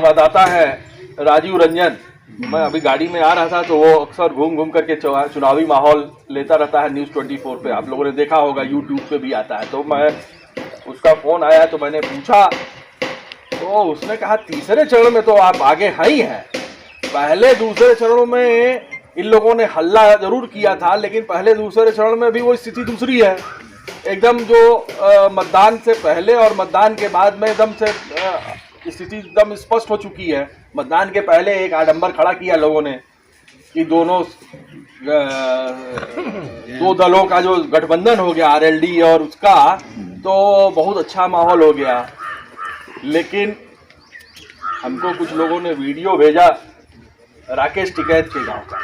संवाददाता है राजीव रंजन। मैं अभी गाड़ी में आ रहा था तो वो अक्सर घूम घूम करके चुनावी माहौल लेता रहता है न्यूज़ 24 पे, आप लोगों ने देखा होगा, यूट्यूब पे भी आता है। तो मैं उसका फ़ोन आया तो मैंने पूछा तो उसने कहा तीसरे चरण में तो आप आगे हैं ही हैं। पहले दूसरे चरणों में इन लोगों ने हल्ला जरूर किया था, लेकिन पहले दूसरे चरण में भी वो स्थिति दूसरी है एकदम। जो मतदान से पहले और मतदान के बाद में एकदम से स्थिति एकदम स्पष्ट हो चुकी है। मतदान के पहले एक आडंबर खड़ा किया लोगों ने कि दोनों दो दलों का जो गठबंधन हो गया आरएलडी और उसका, तो बहुत अच्छा माहौल हो गया। लेकिन हमको कुछ लोगों ने वीडियो भेजा राकेश टिकैत के गांव का।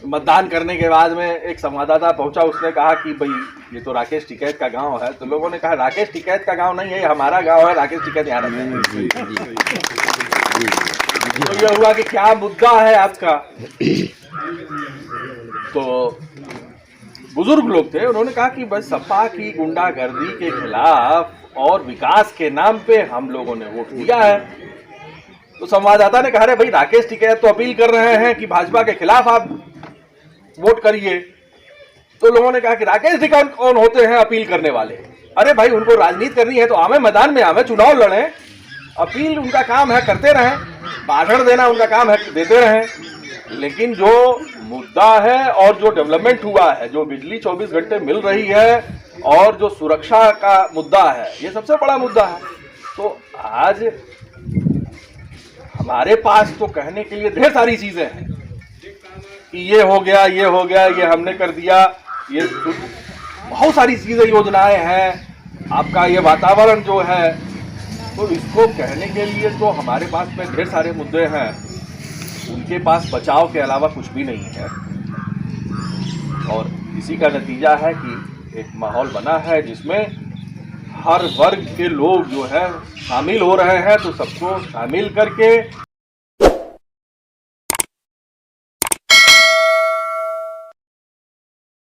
मतदान करने के बाद में एक संवाददाता पहुंचा, उसने कहा कि भाई ये तो राकेश टिकैत का गांव है। तो लोगों ने कहा राकेश टिकैत का गांव नहीं है, हमारा गांव है, राकेश टिकैत यहाँ रहते हैं। तो यह हुआ कि क्या मुद्दा है आपका। तो बुजुर्ग लोग थे, उन्होंने कहा कि बस सपा की गुंडागर्दी के खिलाफ और विकास के नाम पे हम लोगों ने वोट दिया है। तो संवाददाता ने कहा अरे भाई राकेश टिकैत तो अपील कर रहे हैं कि भाजपा के खिलाफ आप वोट करिए। तो लोगों ने कहा कि राकेश टिकैत कौन होते हैं अपील करने वाले। अरे भाई उनको राजनीति करनी है तो आवे मैदान में, आवे चुनाव लड़ें। अपील उनका काम है, करते रहें, भाषण देना उनका काम है, देते रहें। लेकिन जो मुद्दा है और जो डेवलपमेंट हुआ है, जो बिजली 24 घंटे मिल रही है और जो सुरक्षा का मुद्दा है, ये सबसे बड़ा मुद्दा है। तो आज हमारे पास तो कहने के लिए ढेर सारी चीजें हैं कि ये हो गया, ये हो गया, ये हमने कर दिया, ये बहुत सारी चीजें, योजनाएं हैं, आपका ये वातावरण जो है। तो इसको कहने के लिए तो हमारे पास में ढेर सारे मुद्दे हैं, उनके पास बचाव के अलावा कुछ भी नहीं है। और इसी का नतीजा है कि एक माहौल बना है जिसमें हर वर्ग के लोग जो है शामिल हो रहे हैं। तो सबको शामिल करके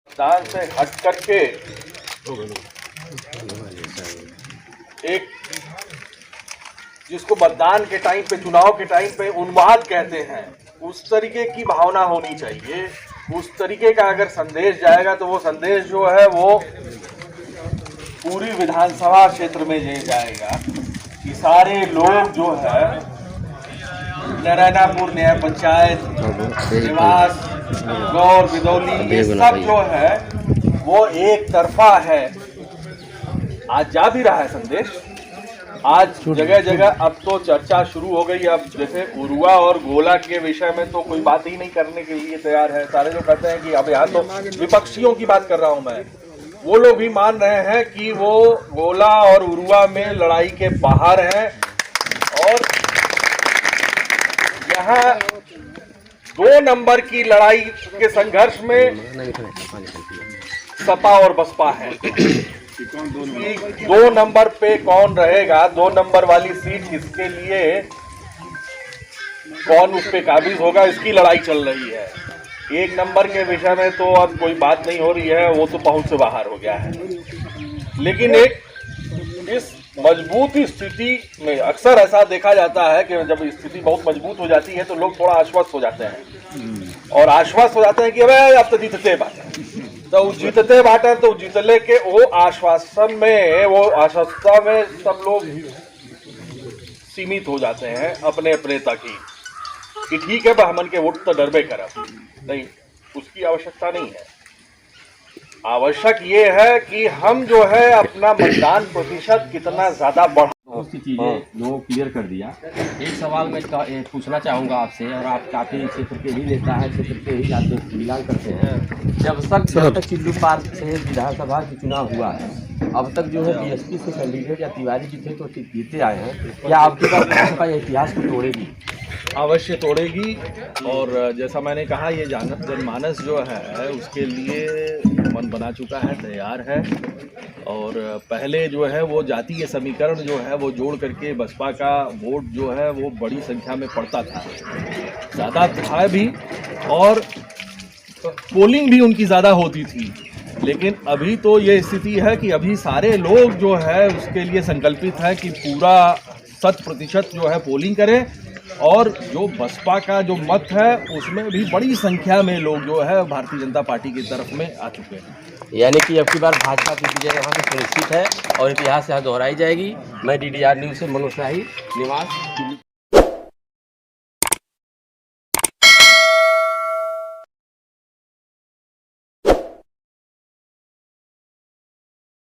मतदान से हट करके एक जिसको मतदान के टाइम पे, चुनाव के टाइम पे उन्माद कहते हैं, उस तरीके की भावना होनी चाहिए। उस तरीके का अगर संदेश जाएगा तो वो संदेश जो है वो पूरी विधानसभा क्षेत्र में ये जाएगा कि सारे लोग जो है नारायणापुर न्याय पंचायत, निवास, गौर, बिदौली, ये सब जो है वो एक तरफा है। आज जा भी रहा है संदेश। आज जगह जगह अब तो चर्चा शुरू हो गई। अब जैसे उरुआ और गोला के विषय में तो कोई बात ही नहीं करने के लिए तैयार है। सारे लोग कहते हैं कि अब यहाँ तो विपक्षियों की बात कर रहा हूँ मैं, वो लोग भी मान रहे हैं कि वो गोला और उरुआ में लड़ाई के बाहर हैं। और यहाँ 2 नंबर की लड़ाई के संघर्ष में सपा और बसपा है। 2 नंबर पे कौन रहेगा, 2 नंबर वाली सीट किसके लिए, कौन उस पे काबिज होगा, इसकी लड़ाई चल रही है। 1 नंबर के विषय में तो अब कोई बात नहीं हो रही है, वो तो पहुंच से बाहर हो गया है। लेकिन एक इस मजबूत स्थिति में अक्सर ऐसा देखा जाता है कि जब स्थिति बहुत मजबूत हो जाती है तो लोग थोड़ा आश्वस्त हो जाते हैं और आश्वस्त हो जाते हैं कि अबे अब तो जीतते बात है। तो जीतते बात है तो जीतले के वो आश्वासन में, वो आश्वस्ता में सब लोग सीमित हो जाते हैं अपने अपने तक ही कि ठीक है भाई हमन के वोट तो डरबे करब। नहीं, उसकी आवश्यकता नहीं है। आवश्यक ये है कि हम जो है अपना मतदान प्रतिशत कितना ज्यादा बढ़ा। बहुत सी चीज़ें लोगों क्लियर कर दिया। एक सवाल मैं पूछना चाहूँगा आपसे, और आप काफ़ी क्षेत्र के ही नेता हैं, क्षेत्र के ही आप बिलोंग करते हैं। जब तक चिल्लू पार्क से विधानसभा का चुनाव हुआ है, अब तक जो है बीएसपी से कैंडिडेट या तिवारी जी थे तो जीते आए हैं, क्या आपके पास भाजपा इतिहास को तोड़ेगी? अवश्य तोड़ेगी। और जैसा मैंने कहा, ये जनमानस जो है उसके लिए मन बना चुका है, तैयार है। और पहले जो है वो जातीय समीकरण जो है वो जोड़ करके बसपा का वोट जो है वो बड़ी संख्या में पड़ता था, ज़्यादा था भी, और पोलिंग भी उनकी ज़्यादा होती थी। लेकिन अभी तो ये स्थिति है कि अभी सारे लोग जो है उसके लिए संकल्पित है कि पूरा 100% जो है पोलिंग करें, और जो बसपा का जो मत है उसमें भी बड़ी संख्या में लोग जो है भारतीय जनता पार्टी की तरफ में आ चुके हैं। यानी कि अब की बार भाजपा की विजय यहाँ से सुनिश्चित है और इतिहास यहाँ दोहराई जाएगी। मैं DDR न्यूज़ से मनोज शाही, निवास।